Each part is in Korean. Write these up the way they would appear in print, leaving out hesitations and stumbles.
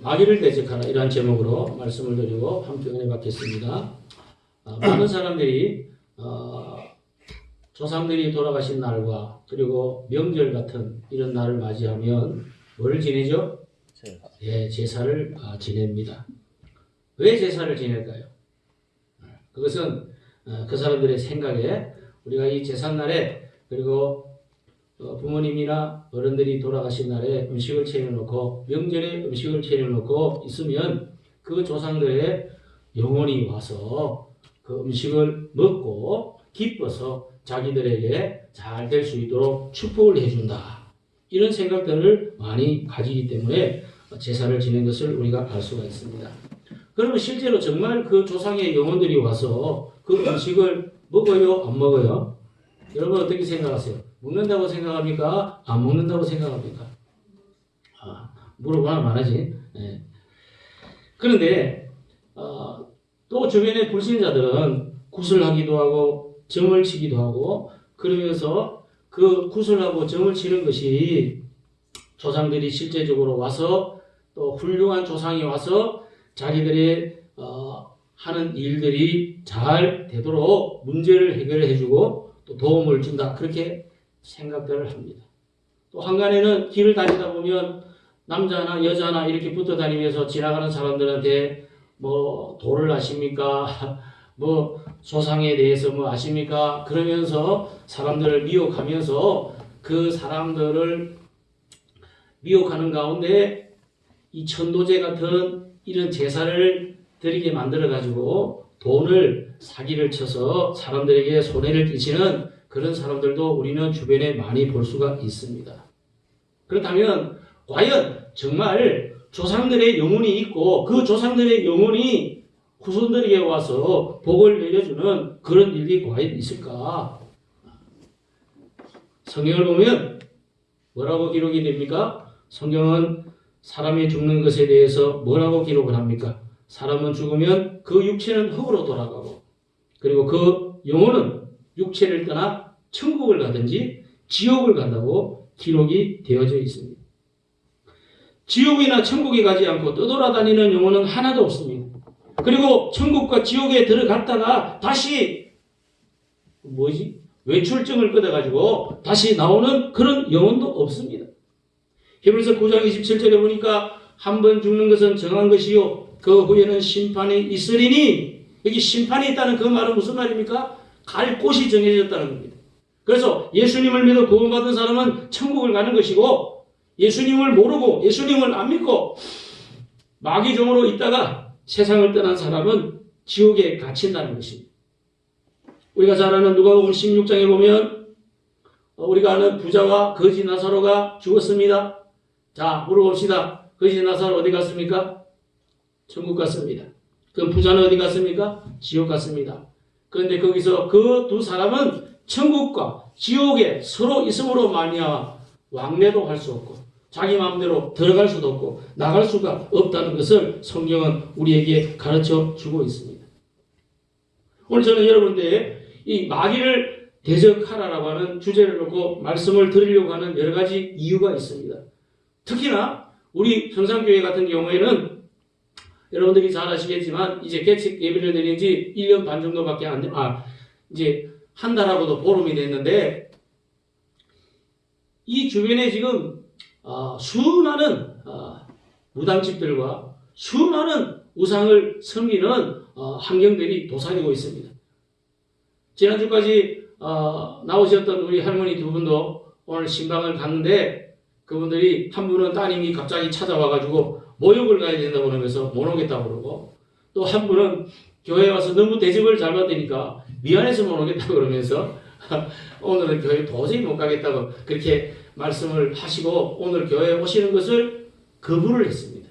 마귀를 대적하라 이러한 제목으로 말씀을 드리고 함께 은혜 받겠습니다. 많은 사람들이 조상들이 돌아가신 날과 그리고 명절 같은 이런 날을 맞이하면 뭐를 지내죠? 예, 제사를 지냅니다. 왜 제사를 지낼까요? 그것은 그 사람들의 생각에 우리가 이 제삿날에 그리고 부모님이나 어른들이 돌아가신 날에 음식을 차려놓고 명절에 음식을 차려놓고 있으면 그 조상들의 영혼이 와서 그 음식을 먹고 기뻐서 자기들에게 잘 될 수 있도록 축복을 해준다. 이런 생각들을 많이 가지기 때문에 제사를 지낸 것을 우리가 알 수가 있습니다. 그러면 실제로 정말 그 조상의 영혼들이 와서 그 음식을 먹어요? 안 먹어요? 여러분 어떻게 생각하세요? 먹는다고 생각합니까? 안 먹는다고 생각합니까? 물어보나 말하지. 네. 그런데 또 주변의 불신자들은 구슬하기도 하고 점을 치기도 하고 그러면서 그 구슬하고 점을 치는 것이 조상들이 실제적으로 와서 또 훌륭한 조상이 와서 자기들의 하는 일들이 잘 되도록 문제를 해결해주고 또 도움을 준다. 그렇게 생각들을 합니다. 또 한간에는 길을 다니다 보면 남자나 여자나 이렇게 붙어 다니면서 지나가는 사람들한테 뭐 도를 아십니까? 뭐 조상에 대해서 뭐 아십니까? 그러면서 사람들을 미혹하면서 그 사람들을 미혹하는 가운데 이 천도제 같은 이런 제사를 드리게 만들어 가지고 돈을 사기를 쳐서 사람들에게 손해를 끼치는 그런 사람들도 우리는 주변에 많이 볼 수가 있습니다. 그렇다면 과연 정말 조상들의 영혼이 있고 그 조상들의 영혼이 후손들에게 와서 복을 내려주는 그런 일이 과연 있을까? 성경을 보면 뭐라고 기록이 됩니까? 성경은 사람이 죽는 것에 대해서 뭐라고 기록을 합니까? 사람은 죽으면 그 육체는 흙으로 돌아가고 그리고 그 영혼은 육체를 떠나 천국을 가든지 지옥을 간다고 기록이 되어져 있습니다. 지옥이나 천국에 가지 않고 떠돌아다니는 영혼은 하나도 없습니다. 그리고 천국과 지옥에 들어갔다가 다시 외출증을 끊어가지고 다시 나오는 그런 영혼도 없습니다. 히브리서 9장 27절에 보니까 한 번 죽는 것은 정한 것이요 그 후에는 심판이 있으리니 여기 심판이 있다는 그 말은 무슨 말입니까? 갈 곳이 정해졌다는 겁니다. 그래서 예수님을 믿어 구원받은 사람은 천국을 가는 것이고 예수님을 모르고 예수님을 안 믿고 마귀종으로 있다가 세상을 떠난 사람은 지옥에 갇힌다는 것입니다. 우리가 잘 아는 누가복음 16장에 보면 우리가 아는 부자와 거지 나사로가 죽었습니다. 자, 물어봅시다. 거지 나사로 어디 갔습니까? 천국 갔습니다. 그럼 부자는 어디 갔습니까? 지옥 갔습니다. 그런데 거기서 그 두 사람은 천국과 지옥에 서로 있음으로 말미암아 왕래도 할 수 없고 자기 마음대로 들어갈 수도 없고 나갈 수가 없다는 것을 성경은 우리에게 가르쳐 주고 있습니다. 오늘 저는 여러분들의 이 마귀를 대적하라라고 하는 주제를 놓고 말씀을 드리려고 하는 여러 가지 이유가 있습니다. 특히나 우리 평산교회 같은 경우에는 여러분들이 잘 아시겠지만 이제 개척 예배를 드린 지 1년 반 정도밖에 안 돼, 이제 한 달하고도 보름이 됐는데 이 주변에 지금 수많은 무당집들과 수많은 우상을 섬기는 환경들이 도사리고 있습니다. 지난주까지 나오셨던 우리 할머니 두 분도 오늘 신방을 갔는데 그분들이 한 분은 따님이 갑자기 찾아와가지고 모욕을 가야 된다고 그러면서 못 오겠다고 그러고 또 한 분은 교회에 와서 너무 대접을 잘 받으니까 미안해서 못 오겠다고 그러면서 오늘은 교회 도저히 못 가겠다고 그렇게 말씀을 하시고 오늘 교회에 오시는 것을 거부를 했습니다.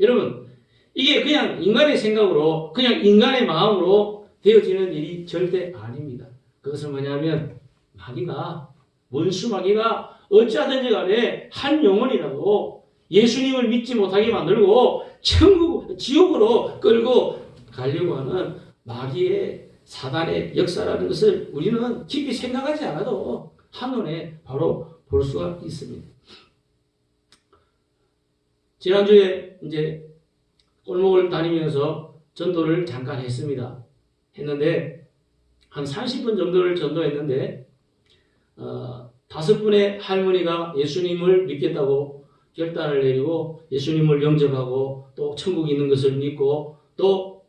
여러분 이게 그냥 인간의 생각으로 그냥 인간의 마음으로 되어지는 일이 절대 아닙니다. 그것은 뭐냐면 마귀가 원수 마귀가 어찌하든지 간에 한 영혼이라도 예수님을 믿지 못하게 만들고 지옥으로 끌고 가려고 하는 마귀의 사단의 역사라는 것을 우리는 깊이 생각하지 않아도 한눈에 바로 볼 수가 있습니다. 지난주에 이제 골목을 다니면서 전도를 잠깐 했습니다. 했는데 한 30분 정도를 전도했는데 5분의 할머니가 예수님을 믿겠다고 결단을 내리고 예수님을 영접하고 또 천국이 있는 것을 믿고 또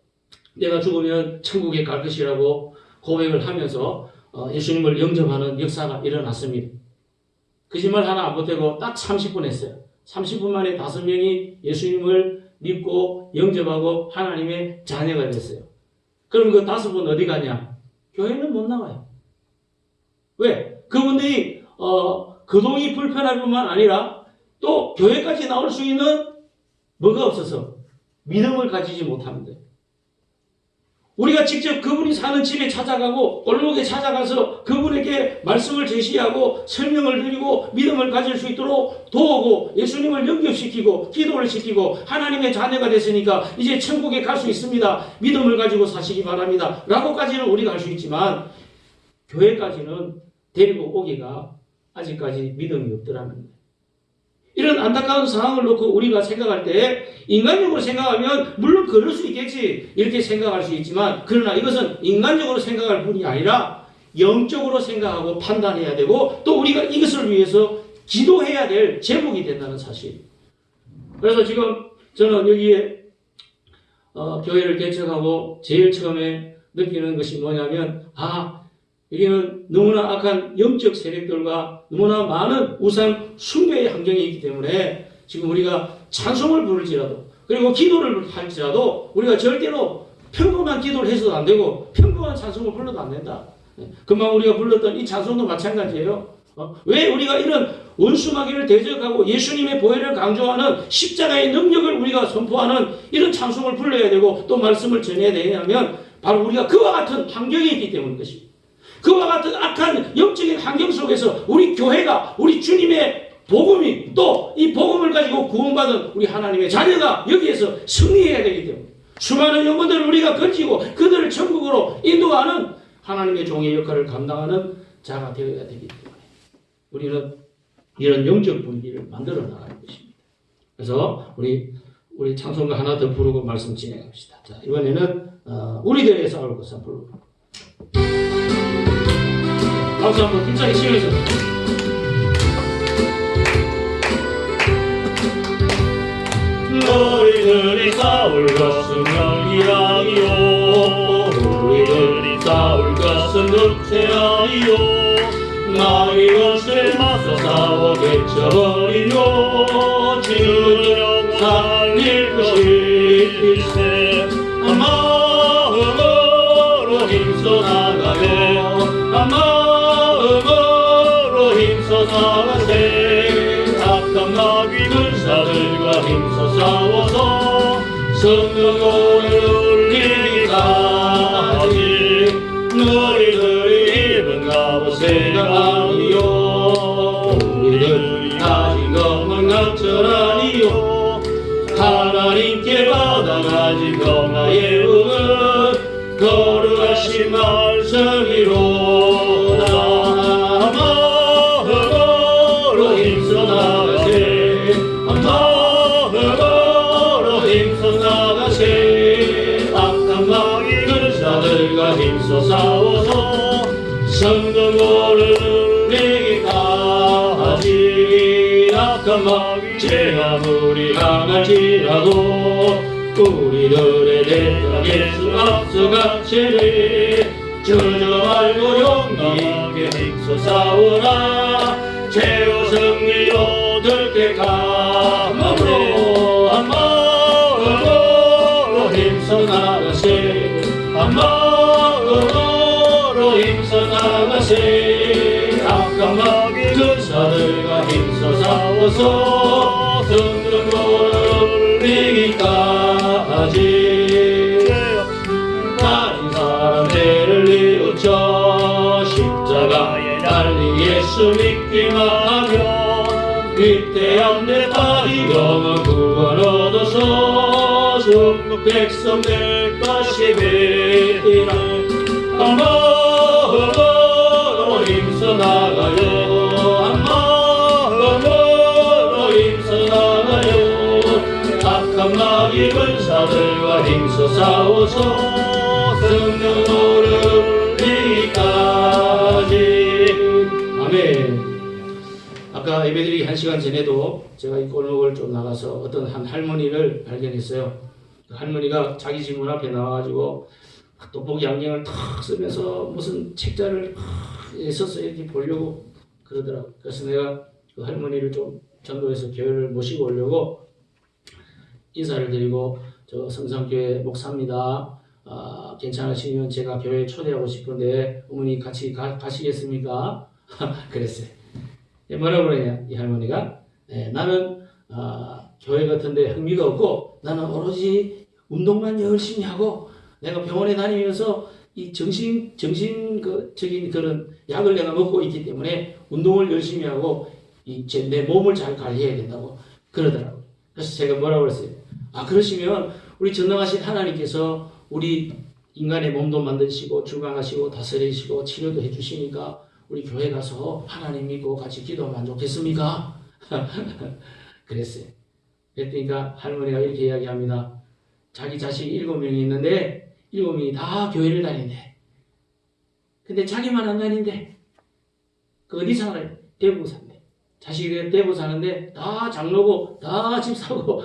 내가 죽으면 천국에 갈 것이라고 고백을 하면서 예수님을 영접하는 역사가 일어났습니다. 거짓말 하나 안 보태고 딱 30분 했어요. 30분 만에 5명이 예수님을 믿고 영접하고 하나님의 자녀가 됐어요. 그럼 그 5분 어디 가냐? 교회는 못 나가요. 왜? 그분들이 거동이 불편할 뿐만 아니라 또 교회까지 나올 수 있는 뭐가 없어서 믿음을 가지지 못합니다. 우리가 직접 그분이 사는 집에 찾아가고 골목에 찾아가서 그분에게 말씀을 제시하고 설명을 드리고 믿음을 가질 수 있도록 도우고 예수님을 영접시키고 기도를 시키고 하나님의 자녀가 됐으니까 이제 천국에 갈 수 있습니다. 믿음을 가지고 사시기 바랍니다. 라고까지는 우리가 할 수 있지만 교회까지는 데리고 오기가 아직까지 믿음이 없더라는 거예요. 이런 안타까운 상황을 놓고 우리가 생각할 때 인간적으로 생각하면 물론 그럴 수 있겠지 이렇게 생각할 수 있지만 그러나 이것은 인간적으로 생각할 뿐이 아니라 영적으로 생각하고 판단해야 되고 또 우리가 이것을 위해서 기도해야 될 제목이 된다는 사실. 그래서 지금 저는 여기에 교회를 개척하고 제일 처음에 느끼는 것이 뭐냐면 여기는 너무나 악한 영적 세력들과 너무나 많은 우상 숭배의 환경이 있기 때문에 지금 우리가 찬송을 부를지라도 그리고 기도를 할지라도 우리가 절대로 평범한 기도를 해서도 안 되고 평범한 찬송을 불러도 안 된다. 금방 우리가 불렀던 이 찬송도 마찬가지예요. 왜 우리가 이런 원수마귀를 대적하고 예수님의 보혈을 강조하는 십자가의 능력을 우리가 선포하는 이런 찬송을 불러야 되고 또 말씀을 전해야 되냐면 바로 우리가 그와 같은 환경이 있기 때문인 것입니다. 그와 같은 악한 영적인 환경 속에서 우리 교회가 우리 주님의 복음이 또 이 복음을 가지고 구원받은 우리 하나님의 자녀가 여기에서 승리해야 되기 때문에 수많은 영혼들을 우리가 건지고 그들을 천국으로 인도하는 하나님의 종의 역할을 감당하는 자가 되어야 되기 때문에 우리는 이런 영적 분위기를 만들어 나가는 것입니다. 그래서 우리 찬송가 하나 더 부르고 말씀 진행합시다. 자, 이번에는 우리들의 싸울 것을 부르고 박수 한번 힘차게 치면서 너희들이 싸울 것은 영이아니요 우리들이 싸울 것은 육체 아니요 나의 것을 맞서 싸워 개쳐버리며 주는 살릴 것일세 마음으로 힘써 나가며 마음으로 힘써 나가세 악한 마귀 군사들과 힘써 싸워서 성령을 울리기까지 너희들이 입은 갑옷새가 아니요 우리들이 가진 검은 강철 아니요 하나님께 받아가진 평화의 은은 거룩하신 말씀이로다 마음으로 힘써 나가세 마음으로 힘써 나가세 악한 마귀 군사들과 힘써 싸워서 성령을 울리기까지 악한 마귀 제 아무리 강할지라도 우리들의 대적 예수 앞서가시리 주저 말고 용기 있게 힘써 싸우라 최후 승리 얻을 때까지 마음으로 힘써 나가세 마음으로 힘써 나가세 악한 마귀 군사들과 힘써 싸워서 성령을 울리기까지 다른 사람들을 뉘우쳐 십자가에 달린 예수 믿기만 하면 위대한 내 다리 영원 구원 얻어서 천국 백성 될 것이니라 마음으로 힘써 나가요 마음으로 힘써 나가요 더 힘써 싸워서 성령 오르기까지. 아멘. 아까 예배드리기 1시간 전에도 제가 이 골목을 좀 나가서 어떤 한 할머니를 발견했어요. 그 할머니가 자기 집 문 앞에 나와가지고 떡볶이 양념을 탁 쓰면서 무슨 책자를 애써서 이렇게 보려고 그러더라고요. 그래서 내가 그 할머니를 좀 전도해서 교회를 모시고 오려고 인사를 드리고, 저 성산교회 목사입니다. 괜찮으시면 제가 교회에 초대하고 싶은데 어머니 같이 가시겠습니까? 그랬어요. 뭐라고 그러냐 이 할머니가, 나는 교회 같은데 흥미가 없고 나는 오로지 운동만 열심히 하고 내가 병원에 다니면서 이 정신적인 그런 약을 내가 먹고 있기 때문에 운동을 열심히 하고 내 몸을 잘 관리해야 된다고 그러더라고요. 그래서 제가 뭐라고 그랬어요? 그러시면 우리 전능하신 하나님께서 우리 인간의 몸도 만드시고 주관하시고 다스리시고 치료도 해주시니까 우리 교회 가서 하나님 믿고 같이 기도하면 안 좋겠습니까? 그랬어요. 그랬더니까 할머니가 이렇게 이야기합니다. 자기 자식이 7명이 있는데 7명이 다 교회를 다닌대. 근데 자기만 안 다닌대. 그 어디 살아요? 대구 산대. 자식이 대구 사는데 다 장로고 다 집 사고.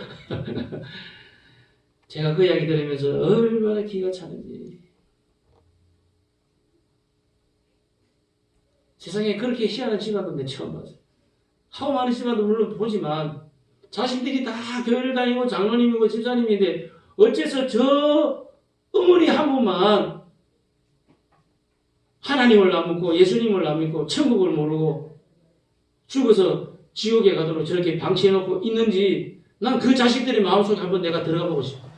제가 그 이야기 들으면서 얼마나 기가 차는지. 세상에 그렇게 희한한 집안도 내 처음 봤어요. 하고 많은 집안도 물론 보지만 자식들이 다 교회를 다니고 장로님이고 집사님인데 어째서 저 어머니 한 분만 하나님을 안 믿고 예수님을 안 믿고 천국을 모르고 죽어서 지옥에 가도록 저렇게 방치해놓고 있는지 난 그 자식들의 마음속에 한번 내가 들어가 보고 싶어.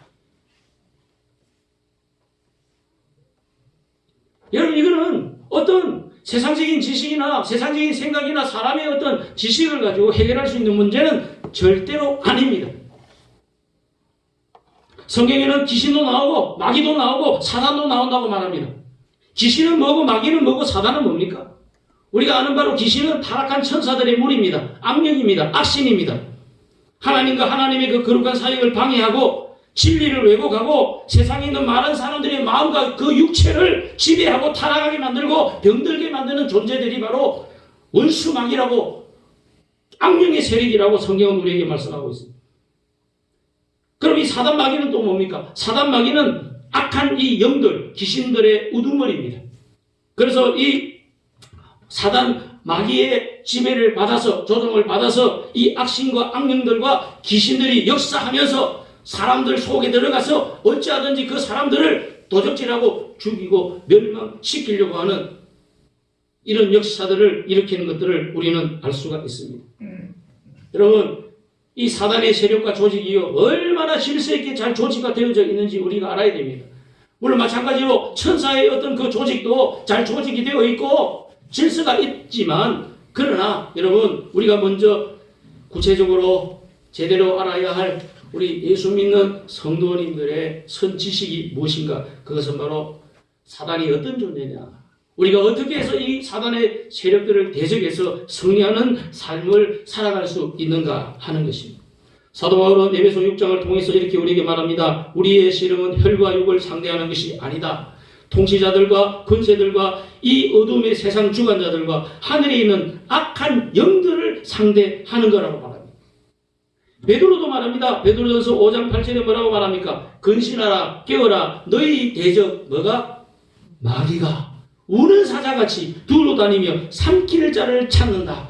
여러분, 이거는 어떤 세상적인 지식이나 세상적인 생각이나 사람의 어떤 지식을 가지고 해결할 수 있는 문제는 절대로 아닙니다. 성경에는 귀신도 나오고 마귀도 나오고 사단도 나온다고 말합니다. 귀신은 뭐고 마귀는 뭐고 사단은 뭡니까? 우리가 아는 바로 귀신은 타락한 천사들의 무리입니다. 악령입니다. 악신입니다. 하나님과 하나님의 그 거룩한 사역을 방해하고 진리를 왜곡하고 세상에 있는 많은 사람들의 마음과 그 육체를 지배하고 타락하게 만들고 병들게 만드는 존재들이 바로 원수마귀라고 악령의 세력이라고 성경은 우리에게 말씀하고 있습니다. 그럼 이 사단 마귀는 또 뭡니까? 사단 마귀는 악한 이 영들, 귀신들의 우두머리입니다. 그래서 이 사단 마귀의 지배를 받아서 조종을 받아서 이 악신과 악령들과 귀신들이 역사하면서 사람들 속에 들어가서 어찌하든지 그 사람들을 도적질하고 죽이고 멸망시키려고 하는 이런 역사들을 일으키는 것들을 우리는 알 수가 있습니다. 여러분, 이 사단의 세력과 조직이요 얼마나 질서 있게 잘 조직화 되어져 있는지 우리가 알아야 됩니다. 물론 마찬가지로 천사의 어떤 그 조직도 잘 조직이 되어 있고 질서가 있지만, 그러나 여러분, 우리가 먼저 구체적으로 제대로 알아야 할 우리 예수 믿는 성도님들의 선지식이 무엇인가? 그것은 바로 사단이 어떤 존재냐, 우리가 어떻게 해서 이 사단의 세력들을 대적해서 승리하는 삶을 살아갈 수 있는가 하는 것입니다. 사도 바울은 에베소 6장을 통해서 이렇게 우리에게 말합니다. 우리의 씨름은 혈과 육을 상대하는 것이 아니다. 통치자들과 권세들과 이 어둠의 세상 주관자들과 하늘에 있는 악한 영들을 상대하는 거라고 말합니다. 베드로도 말합니다. 베드로전서 5장 8절에 뭐라고 말합니까? 근신하라, 깨어라, 너희 대적 뭐가? 마귀가 우는 사자같이 두루 다니며 삼킬 자를 찾는다.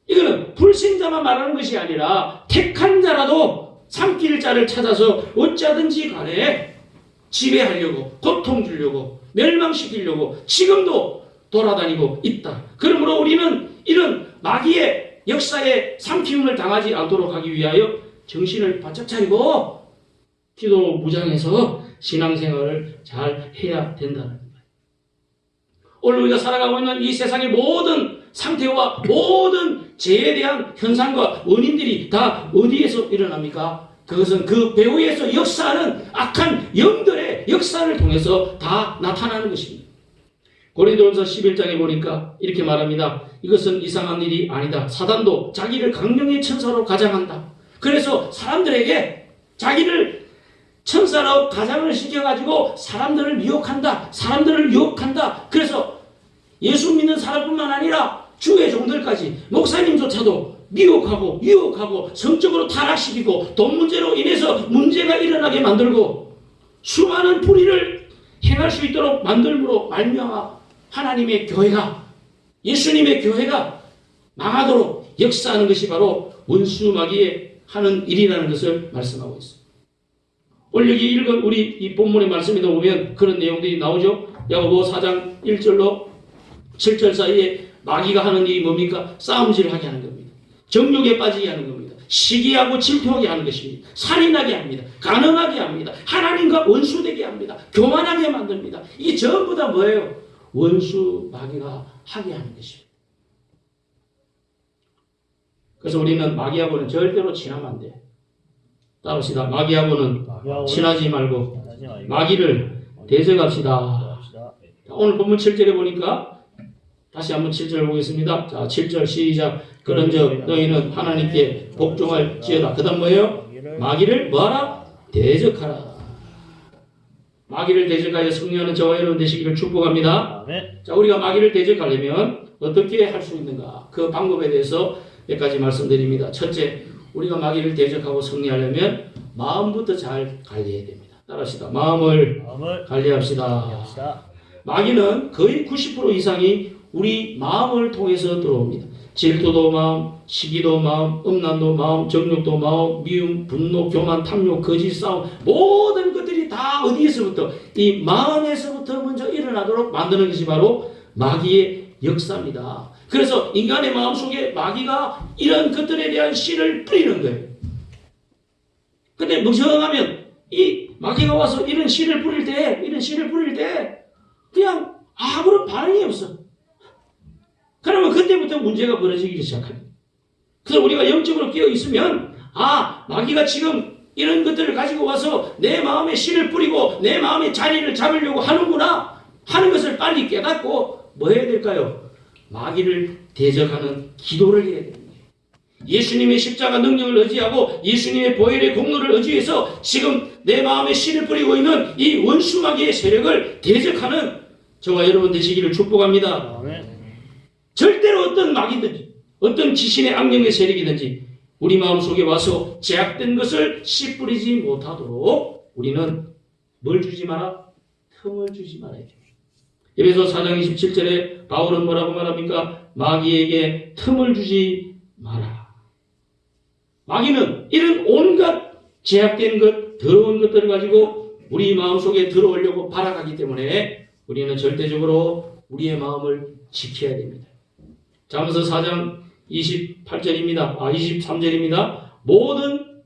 이거는 불신자만 말하는 것이 아니라 택한 자라도 삼킬 자를 찾아서 어찌하든지 간에 지배하려고, 고통 주려고, 멸망시키려고 지금도 돌아다니고 있다. 그러므로 우리는 이런 마귀의 역사에 삼킴을 당하지 않도록 하기 위하여 정신을 바짝 차리고 기도 무장해서 신앙생활을 잘 해야 된다는 거예요. 오늘 우리가 살아가고 있는 이 세상의 모든 상태와 모든 죄에 대한 현상과 원인들이 다 어디에서 일어납니까? 그것은 그 배후에서 역사하는 악한 영들의 역사를 통해서 다 나타나는 것입니다. 고린도전서 11장에 보니까 이렇게 말합니다. 이것은 이상한 일이 아니다. 사단도 자기를 강령의 천사로 가장한다. 그래서 사람들에게 자기를 천사로 가장을 시켜가지고 사람들을 미혹한다. 사람들을 유혹한다. 그래서 예수 믿는 사람뿐만 아니라 주의 종들까지 목사님조차도 미혹하고 유혹하고 성적으로 타락시키고 돈 문제로 인해서 문제가 일어나게 만들고 수많은 불의를 행할 수 있도록 만들므로 말미암아 하나님의 교회가 예수님의 교회가 망하도록 역사하는 것이 바로 원수 마귀의 하는 일이라는 것을 말씀하고 있습니다. 오늘 여기 읽은 우리 이 본문의 말씀에도 보면 그런 내용들이 나오죠. 야고보 4장 1절로 7절 사이에 마귀가 하는 일이 뭡니까? 싸움질을 하게 하는 겁니다. 정욕에 빠지게 하는 겁니다. 시기하고 질투하게 하는 것입니다. 살인하게 합니다. 가늠하게 합니다. 하나님과 원수되게 합니다. 교만하게 만듭니다. 이게 전부 다 뭐예요? 원수 마귀가 하게 하는 것입니다. 그래서 우리는 마귀하고는 절대로 친하면 안 돼. 따라합시다. 마귀하고는 친하지 말고 마귀를 대적합시다. 오늘 본문 7절에 보니까 다시 한번 7절 보겠습니다. 자, 7절 시작. 그런즉 너희는 하나님께 복종할지어다. 그 다음 뭐예요? 마귀를 뭐하라? 대적하라. 마귀를 대적하여 승리하는 저와 여러분 되시기를 축복합니다. 자, 우리가 마귀를 대적하려면 어떻게 할 수 있는가? 그 방법에 대해서 몇 가지 말씀드립니다. 첫째, 우리가 마귀를 대적하고 승리하려면 마음부터 잘 관리해야 됩니다. 따라합시다. 마음을 관리합시다. 마귀는 거의 90% 이상이 우리 마음을 통해서 들어옵니다. 질투도 마음, 시기도 마음, 음란도 마음, 정욕도 마음, 미움, 분노, 교만, 탐욕, 거짓, 싸움 모든 것들이 다 어디에서부터? 이 마음에서부터 먼저 일어나도록 만드는 것이 바로 마귀의 역사입니다. 그래서 인간의 마음속에 마귀가 이런 것들에 대한 씨를 뿌리는 거예요. 근데 멍청하면 이 마귀가 와서 이런 씨를 뿌릴 때 그냥 아무런 반응이 없어. 그러면 그때부터 문제가 벌어지기 시작합니다. 그래서 우리가 영적으로 깨어 있으면 마귀가 지금 이런 것들을 가지고 와서 내 마음에 씨를 뿌리고 내 마음의 자리를 잡으려고 하는구나 하는 것을 빨리 깨닫고 뭐 해야 될까요? 마귀를 대적하는 기도를 해야 됩니다. 예수님의 십자가 능력을 의지하고 예수님의 보혈의 공로를 의지해서 지금 내 마음에 씨를 뿌리고 있는 이 원수 마귀의 세력을 대적하는 저와 여러분 되시기를 축복합니다. 절대로 어떤 마귀든지 어떤 귀신의 악령의 세력이든지 우리 마음속에 와서 제약된 것을 씨 뿌리지 못하도록 우리는 뭘 주지 마라? 틈을 주지 말아야 됩니다. 에베소 4장 27절에 바울은 뭐라고 말합니까? 마귀에게 틈을 주지 마라. 마귀는 이런 온갖 제약된 것, 더러운 것들을 가지고 우리 마음속에 들어오려고 발악하기 때문에 우리는 절대적으로 우리의 마음을 지켜야 됩니다. 잠언서 4장 23절입니다. 모든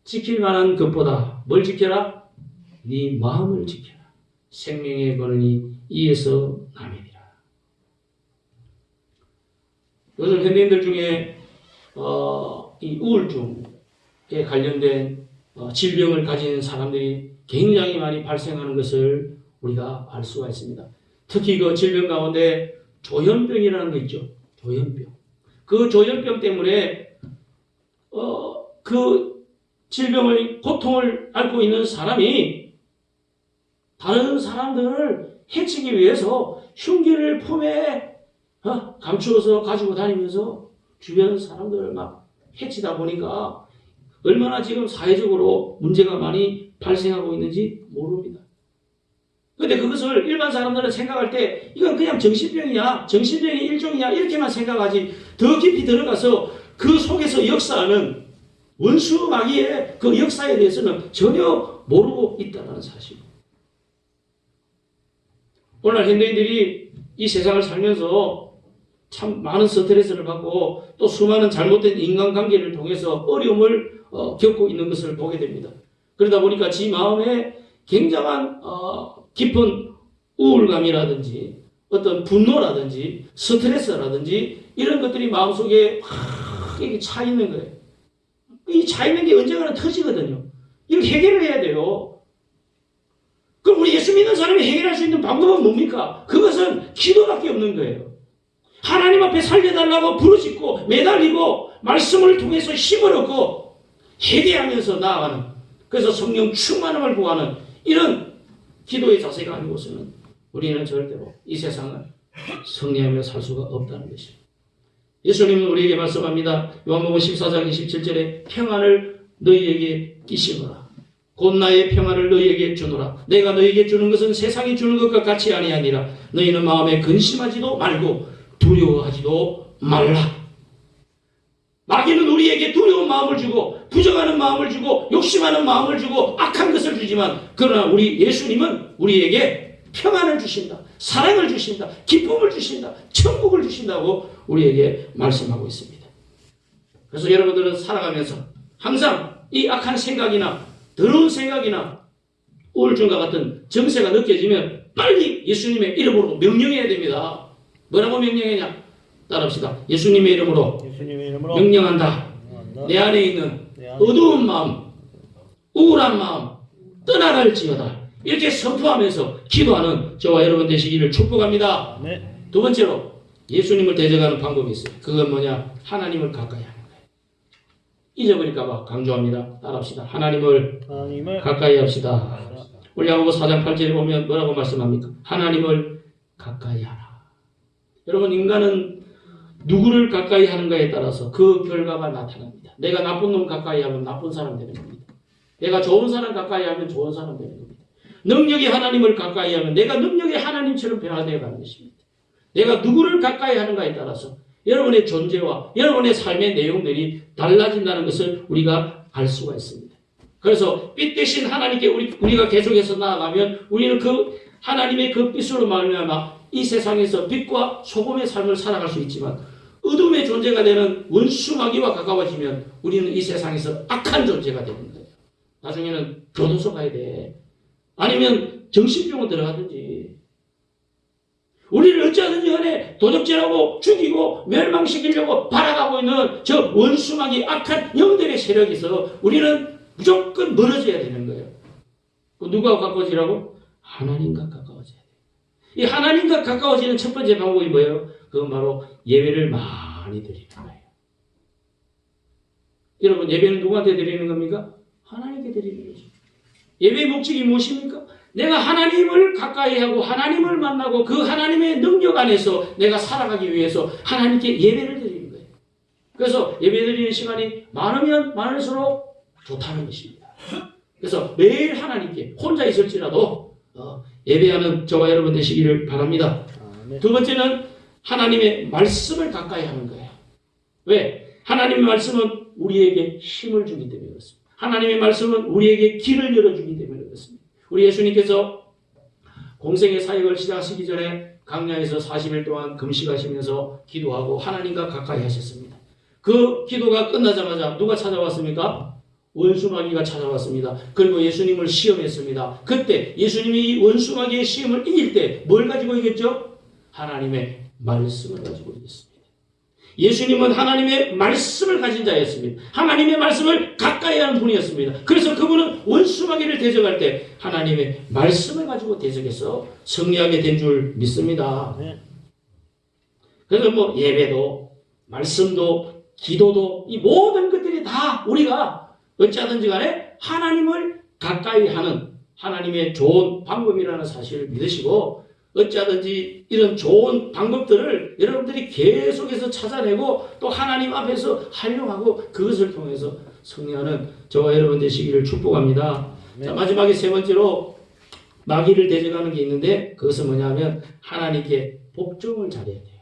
지킬 만한 것보다 뭘 지켜라? 네 마음을 지켜라. 생명의 근원이 이에서 남이니라. 요즘 현대인들 중에 이 우울증에 관련된 질병을 가진 사람들이 굉장히 많이 발생하는 것을 우리가 알 수가 있습니다. 특히 그 질병 가운데 조현병이라는 거 있죠. 조현병. 그 조현병 때문에 그 질병의 고통을 앓고 있는 사람이 다른 사람들을 해치기 위해서 흉기를 품에 감추어서 가지고 다니면서 주변 사람들을 막 해치다 보니까 얼마나 지금 사회적으로 문제가 많이 발생하고 있는지 모릅니다. 근데 그것을 일반 사람들은 생각할 때 이건 그냥 정신병이야, 정신병의 일종이야 이렇게만 생각하지 더 깊이 들어가서 그 속에서 역사하는 원수 마귀의 그 역사에 대해서는 전혀 모르고 있다는 사실. 오늘 현대인들이 이 세상을 살면서 참 많은 스트레스를 받고 또 수많은 잘못된 인간관계를 통해서 어려움을 겪고 있는 것을 보게 됩니다. 그러다 보니까 지 마음에 굉장한 깊은 우울감이라든지 어떤 분노라든지 스트레스라든지 이런 것들이 마음속에 이렇게 차 있는 거예요. 이 차 있는 게 언젠가는 터지거든요. 이걸 해결을 해야 돼요. 그럼 우리 예수 믿는 사람이 해결할 수 있는 방법은 뭡니까? 그것은 기도밖에 없는 거예요. 하나님 앞에 살려달라고 부르짖고 매달리고 말씀을 통해서 힘을 얻고 회개하면서 나아가는 그래서 성령 충만함을 구하는 이런 기도의 자세가 아니고서는 우리는 절대로 이 세상을 승리하며 살 수가 없다는 것입니다. 예수님은 우리에게 말씀합니다. 요한복음 14장 27절에 평안을 너희에게 끼시노라. 곧 나의 평안을 너희에게 주노라. 내가 너희에게 주는 것은 세상이 주는 것과 같이 아니하니라. 너희는 마음에 근심하지도 말고 두려워하지도 말라. 마귀는 우리에게 두려운 마음을 주고 부정하는 마음을 주고 욕심하는 마음을 주고 악한 것을 주지만 그러나 우리 예수님은 우리에게 평안을 주신다. 사랑을 주신다. 기쁨을 주신다. 천국을 주신다고 우리에게 말씀하고 있습니다. 그래서 여러분들은 살아가면서 항상 이 악한 생각이나 더러운 생각이나 우울증과 같은 정세가 느껴지면 빨리 예수님의 이름으로 명령해야 됩니다. 뭐라고 명령하냐? 따라합시다. 예수님의 이름으로 명령한다. 내 안에 있는 어두운 마음, 우울한 마음 떠나갈지어다. 이렇게 선포하면서 기도하는 저와 여러분 되시기를 축복합니다. 네. 두 번째로 예수님을 대적하는 방법이 있어요. 그건 뭐냐? 하나님을 가까이 하는 거예요. 잊어버릴까봐 강조합니다. 따라합시다. 하나님을 가까이 합시다. 우리 야고보 4장 8절에 보면 뭐라고 말씀합니까? 하나님을 가까이 하라. 여러분, 인간은 누구를 가까이 하는가에 따라서 그 결과가 나타납니다. 내가 나쁜 놈 가까이 하면 나쁜 사람 되는 겁니다. 내가 좋은 사람 가까이 하면 좋은 사람 되는 겁니다. 능력이 하나님을 가까이 하면 내가 능력이 하나님처럼 변화되어 가는 것입니다. 내가 누구를 가까이 하는가에 따라서 여러분의 존재와 여러분의 삶의 내용들이 달라진다는 것을 우리가 알 수가 있습니다. 그래서 빛 대신 하나님께 우리가 계속해서 나아가면 우리는 그 하나님의 그 빛으로 말미암아 이 세상에서 빛과 소금의 삶을 살아갈 수 있지만 어둠의 존재가 되는 원수 마귀와 가까워지면 우리는 이 세상에서 악한 존재가 되는 거예요. 나중에는 교도소 가야 돼. 아니면 정신병원 들어가든지. 우리를 어찌하든지 간에 도적질하고 죽이고 멸망시키려고 바라가고 있는 저 원수 마귀 악한 영들의 세력에서 우리는 무조건 멀어져야 되는 거예요. 누구와 가까워지라고? 하나님과 가까워져야 돼요. 이 하나님과 가까워지는 첫 번째 방법이 뭐예요? 그건 바로 예배를 많이 드리는 거예요. 여러분, 예배는 누구한테 드리는 겁니까? 하나님께 드리는 거죠. 예배의 목적이 무엇입니까? 내가 하나님을 가까이 하고 하나님을 만나고 그 하나님의 능력 안에서 내가 살아가기 위해서 하나님께 예배를 드리는 거예요. 그래서 예배 드리는 시간이 많으면 많을수록 좋다는 것입니다. 그래서 매일 하나님께 혼자 있을지라도 예배하는 저와 여러분 되시기를 바랍니다. 두 번째는 하나님의 말씀을 가까이 하는 거예요. 왜? 하나님의 말씀은 우리에게 힘을 주기 때문에 그렇습니다. 하나님의 말씀은 우리에게 길을 열어주기 때문에 그렇습니다. 우리 예수님께서 공생의 사역을 시작하시기 전에 광야에서 40일 동안 금식하시면서 기도하고 하나님과 가까이 하셨습니다. 그 기도가 끝나자마자 누가 찾아왔습니까? 원수마귀가 찾아왔습니다. 그리고 예수님을 시험했습니다. 그때 예수님이 이 원수마귀의 시험을 이길 때 뭘 가지고 이겼죠? 하나님의 말씀을 가지고 이겼습니다. 예수님은 하나님의 말씀을 가진 자였습니다. 하나님의 말씀을 가까이 하는 분이었습니다. 그래서 그분은 원수마귀를 대적할 때 하나님의 말씀을 가지고 대적해서 승리하게 된 줄 믿습니다. 그래서 뭐 예배도 말씀도 기도도 이 모든 것들이 다 우리가 어찌하든지 간에 하나님을 가까이 하는 하나님의 좋은 방법이라는 사실을 믿으시고 어찌하든지 이런 좋은 방법들을 여러분들이 계속해서 찾아내고 또 하나님 앞에서 활용하고 그것을 통해서 승리하는 저와 여러분 되시기를 축복합니다. 네. 자, 마지막에 세 번째로 마귀를 대적하는 게 있는데 그것은 뭐냐면 하나님께 복종을 잘해야 돼요.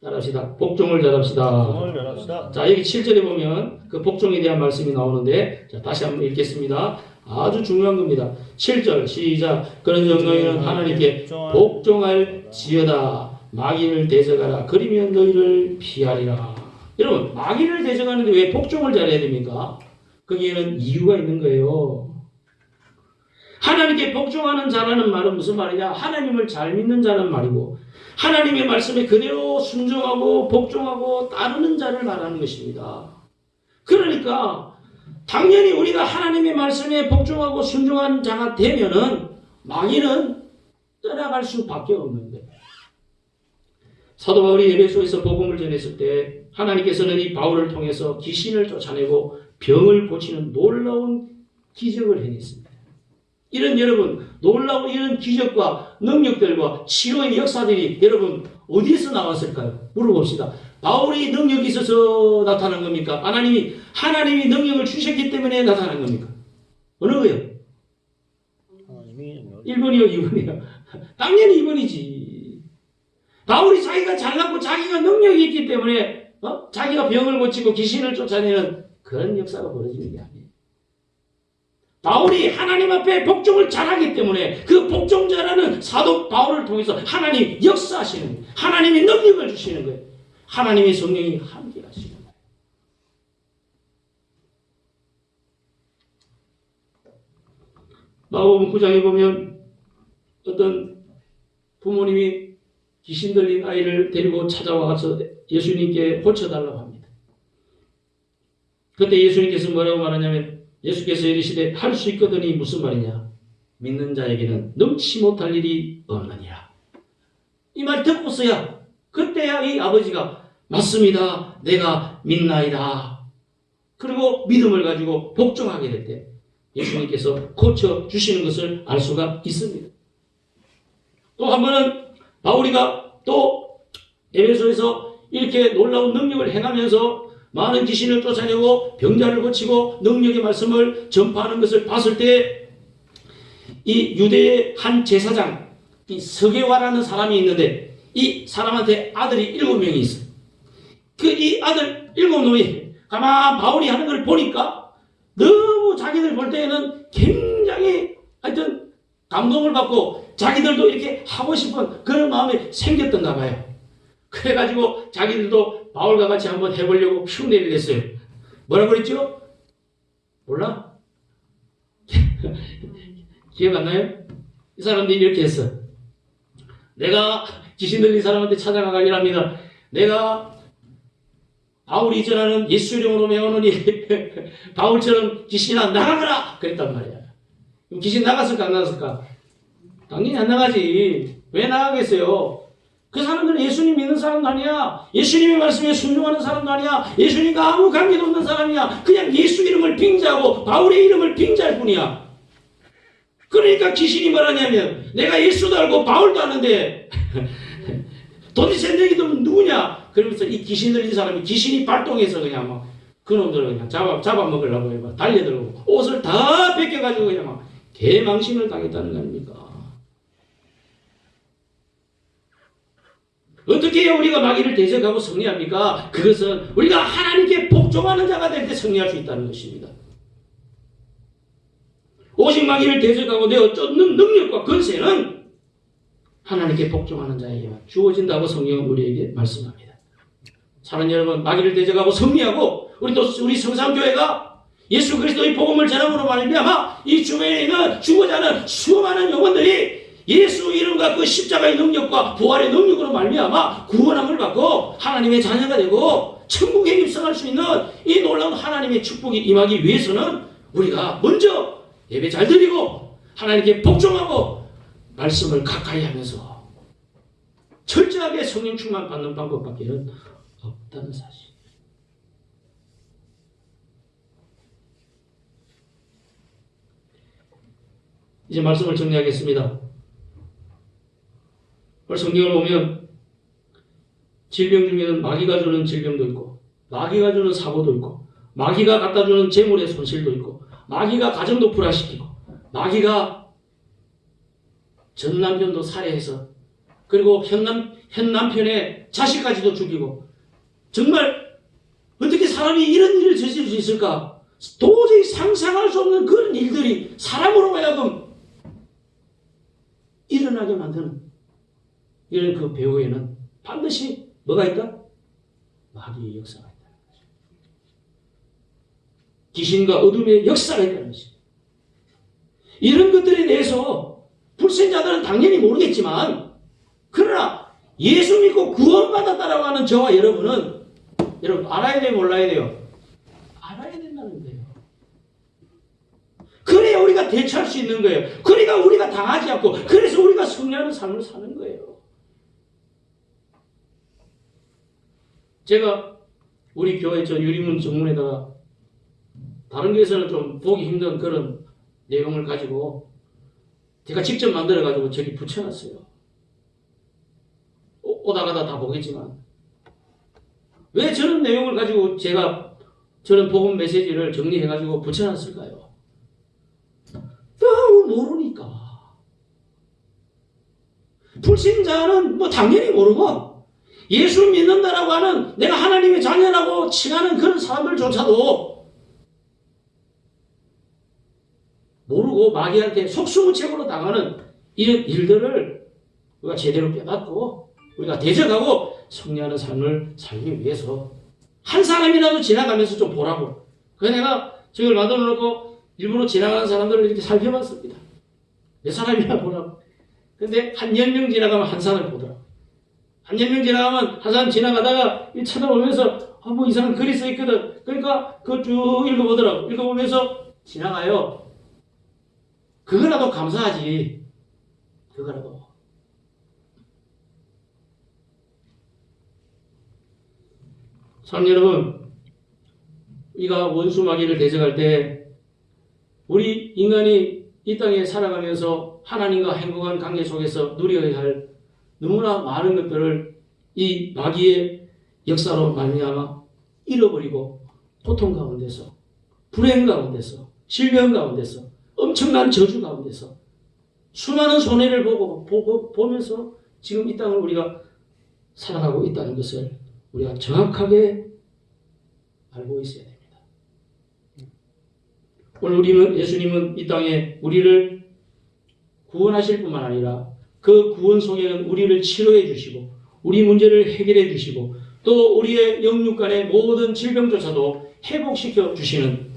따라합시다. 복종을 잘합시다. 자, 여기 7절에 보면 그 복종에 대한 말씀이 나오는데 자, 다시 한번 읽겠습니다. 아주 중요한 겁니다. 7절 시작. 그런즉 너희는 하나님께 복종할 지어다. 마귀를 대적하라. 그리면 너희를 피하리라. 여러분, 마귀를 대적하는데 왜 복종을 잘해야 됩니까? 거기에는 이유가 있는 거예요. 하나님께 복종하는 자라는 말은 무슨 말이냐? 하나님을 잘 믿는 자는 말이고 하나님의 말씀에 그대로 순종하고 복종하고 따르는 자를 말하는 것입니다. 그러니까 당연히 우리가 하나님의 말씀에 복종하고 순종하는 자가 되면은 마귀는 떠나갈 수밖에 없는 거예요. 사도 바울이 에베소에서 복음을 전했을 때 하나님께서는 이 바울을 통해서 귀신을 쫓아내고 병을 고치는 놀라운 기적을 해냈습니다. 이런 여러분 놀라운 이런 기적과 능력들과 치료의 역사들이 여러분 어디에서 나왔을까요? 물어봅시다. 바울이 능력이 있어서 나타난 겁니까? 하나님이 능력을 주셨기 때문에 나타난 겁니까? 어느 거요? 1번이요, 2번이요? 당연히 2번이지. 바울이 자기가 잘났고 자기가 능력이 있기 때문에 자기가 병을 고치고 귀신을 쫓아내는 그런 역사가 벌어지는 게 아니에요. 바울이 하나님 앞에 복종을 잘하기 때문에 그 복종자라는 사도 바울을 통해서 하나님 역사하시는 거예요. 하나님이 능력을 주시는 거예요. 하나님의 성령이 함께 하시는 거예요. 마가복음 9장에 보면 어떤 부모님이 귀신 들린 아이를 데리고 찾아와서 예수님께 고쳐달라고 합니다. 그때 예수님께서 뭐라고 말하냐면 예수께서 이르시되 할 수 있거든이 무슨 말이냐? 믿는 자에게는 능치 못할 일이 없느니라. 이 말 듣고서야 그때야 이 아버지가 맞습니다. 내가 믿나이다. 그리고 믿음을 가지고 복종하게 될 때 예수님께서 고쳐주시는 것을 알 수가 있습니다. 또 한 번은 바울이가 또 에베소에서 이렇게 놀라운 능력을 행하면서 많은 귀신을 쫓아내고 병자를 고치고 능력의 말씀을 전파하는 것을 봤을 때 이 유대의 한 제사장 이 서게와라는 사람이 있는데 이 사람한테 아들이 7명이 있어요. 그 이 아들 7놈이 가만 바울이 하는 걸 보니까 너무 자기들 볼 때에는 굉장히 하여튼 감동을 받고 자기들도 이렇게 하고 싶은 그런 마음이 생겼던가 봐요. 그래가지고 자기들도 바울과 같이 한번 해보려고 흉내를 냈어요. 뭐라 그랬죠? 몰라? 기억 안 나요? 이 사람들이 이렇게 했어. 내가 귀신 들린 사람한테 찾아가가 이랍니다. 내가 바울이 전하는 예수 이름으로 메우노니 바울처럼 귀신아 나가거라! 그랬단 말이야. 그럼 귀신 나갔을까 안 나갔을까? 당연히 안 나가지. 왜 나가겠어요? 그 사람들은 예수님 믿는 사람도 아니야. 예수님의 말씀에 순종하는 사람도 아니야. 예수님과 아무 관계도 없는 사람이야. 그냥 예수 이름을 빙자하고 바울의 이름을 빙자할 뿐이야. 그러니까 귀신이 뭐라냐면 내가 예수도 알고 바울도 아는데 도대체 너희들은 누구냐? 그러면서 이 귀신 들린 사람이 귀신이 발동해서 그냥 막 그놈들을 그냥 잡아먹으려고 막 달려들고 옷을 다 벗겨가지고 그냥 막 개망신을 당했다는 거 아닙니까? 어떻게 해야 우리가 마귀를 대적하고 승리합니까? 그것은 우리가 하나님께 복종하는 자가 될 때 승리할 수 있다는 것입니다. 오직 마귀를 대적하고 내어 쫓는 능력과 권세는 하나님께 복종하는 자에게만 주어진다고 성경은 우리에게 말씀합니다. 사랑하는 여러분, 마귀를 대적하고 승리하고 우리 성삼교회가 예수 그리스도의 복음을 전함으로 말미암아 이 주변에 있는 죽고자 하는 수많은 영혼들이 예수 이름과 그 십자가의 능력과 부활의 능력으로 말미암아 구원함을 받고 하나님의 자녀가 되고 천국에 입성할 수 있는 이 놀라운 하나님의 축복이 임하기 위해서는 우리가 먼저 예배 잘 드리고 하나님께 복종하고 말씀을 가까이 하면서 철저하게 성령 충만 받는 방법밖에 없다는 사실. 이제 말씀을 정리하겠습니다. 성경을 보면 질병 중에는 마귀가 주는 질병도 있고 마귀가 주는 사고도 있고 마귀가 갖다 주는 재물의 손실도 있고 마귀가 가정도 불화시키고 마귀가 전 남편도 살해해서 그리고 현 남편의 자식까지도 죽이고 정말 어떻게 사람이 이런 일을 저지를 수 있을까? 도저히 상상할 수 없는 그런 일들이 사람으로 하여금 일어나게 만드는 이런 그 배후에는 반드시 뭐가 있다? 마귀의 역사가 있다는 거죠. 귀신과 어둠의 역사가 있다는 것입니다. 이런 것들에 대해서 불신자들은 당연히 모르겠지만 그러나 예수 믿고 구원받았다라고 하는 저와 여러분은 여러분 알아야 돼요? 몰라야 돼요? 알아야 된다는 거예요. 그래야 우리가 대처할 수 있는 거예요. 그러니까 우리가 당하지 않고 그래서 우리가 승리하는 삶을 사는 거예요. 제가 우리 교회 저 유리문 정문에다가 다른 교회에서는 좀 보기 힘든 그런 내용을 가지고 제가 직접 만들어가지고 저기 붙여놨어요. 오다가다 다 보겠지만 왜 저런 내용을 가지고 제가 저런 복음 메시지를 정리해가지고 붙여놨을까요? 너무 모르니까. 불신자는 뭐 당연히 모르고 예수 믿는다라고 하는 내가 하나님의 자녀라고 칭하는 그런 사람들조차도 모르고 마귀한테 속수무책으로 당하는 이런 일들을 우리가 제대로 깨닫고 우리가 대적하고 승리하는 삶을 살기 위해서 한 사람이라도 지나가면서 좀 보라고. 그래서 내가 저걸 만들어 놓고 일부러 지나가는 사람들을 이렇게 살펴봤습니다. 몇 사람이나 보라고. 근데 한 10명 지나가면 한 사람을 보더라고. 한 10명 지나가면 한 사람 지나가다가 쳐다보면서 뭐 이상한 글이 써 있거든. 그러니까 그거 쭉 읽어보더라고. 읽어보면서 지나가요. 그거라도 감사하지. 그거라도. 사람 여러분, 우리가 원수 마귀를 대적할 때 우리 인간이 이 땅에 살아가면서 하나님과 행복한 관계 속에서 누려야 할 너무나 많은 것들을 이 마귀의 역사로 말미암아 잃어버리고 고통 가운데서 불행 가운데서 질병 가운데서 엄청난 저주 가운데서 수많은 손해를 보면서 지금 이 땅을 우리가 살아가고 있다는 것을 우리가 정확하게 알고 있어야 됩니다. 오늘 예수님은 이 땅에 우리를 구원하실 뿐만 아니라 그 구원 속에는 우리를 치료해 주시고 우리 문제를 해결해 주시고 또 우리의 영육 간의 모든 질병조차도 회복시켜 주시는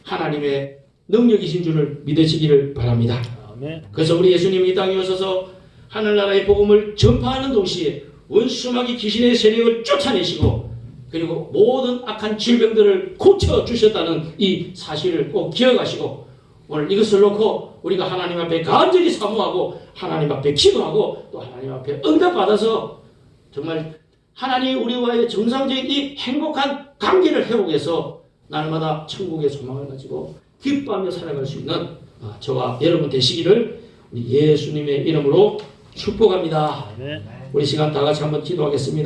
하나님의 능력이신 줄을 믿으시기를 바랍니다. 아멘. 그래서 우리 예수님이 이 땅에 오셔서 하늘나라의 복음을 전파하는 동시에 원수마귀 귀신의 세력을 쫓아내시고 그리고 모든 악한 질병들을 고쳐주셨다는 이 사실을 꼭 기억하시고 오늘 이것을 놓고 우리가 하나님 앞에 간절히 사모하고 하나님 앞에 기도하고 또 하나님 앞에 응답받아서 정말 하나님 우리와의 정상적인 이 행복한 관계를 회복해서 날마다 천국의 소망을 가지고 기뻐하며 살아갈 수 있는 저와 여러분 되시기를 우리 예수님의 이름으로 축복합니다. 아멘. 우리 시간 다 같이 한번 기도하겠습니다.